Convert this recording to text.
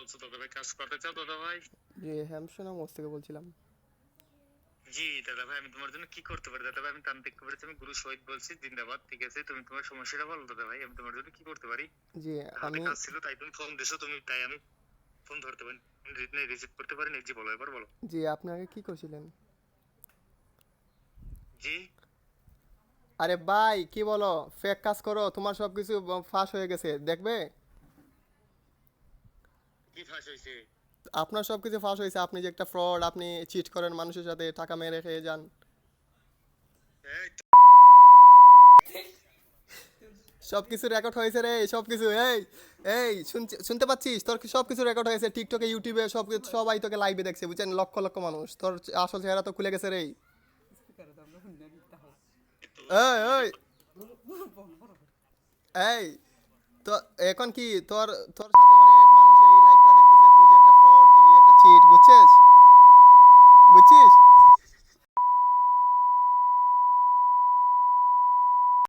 বলছো দাদা ভাই, কাজ করতে চাও দাদা ভাই? জি হ্যাঁ, আমি সুনামগঞ্জ থেকে বলছিলাম। জি দাদা ভাই, আমি তোমার জন্য কি করতে পারি দাদা ভাই? আমি তান্ত্রিক কবিরাজ, আমি গুরু শহীদ বলছি, জিন্দাবাদ। ঠিক আছে, তুমি তোমার সমস্যাটা বলো দাদা ভাই, আমি তোমার জন্য কি করতে পারি? জি হাতে আমি কাজ ছিল তাই তুমি ফোন দিছো, তুমি তাই আমি ফোন ধরতে পারি, রিসিভ করতে পারিনি। জি বলো, এবার বলো। জি আপনি আগে কি করছিলেন? জি। আরে ভাই কি বলো, ফেক কাজ করো, তোমার সব কিছু ফাঁস হয়ে গেছে দেখবে। কি ফাঁস হয়েছে? আপনার সব কিছু ফাঁস হয়েছে, আপনি যে একটা ফ্রড, আপনি চিট করেন মানুষের সাথে, টাকা মেরে খেয়ে যান। এই সব কিছু রেকর্ড হয়েছে রে, সব কিছু। এই এই শুনতে পাচ্ছিস? তোর সব কিছু রেকর্ড হয়েছে, টিকটকে, ইউটিউবে, সবাই তোকে লাইভে দেখছে, বুঝছেন? লক্ষ লক্ষ মানুষ, তোর আসল চেহারা তো খুলে গেছে রে। এই এই এই তো এখন কি তোর তোর সাথে অনেক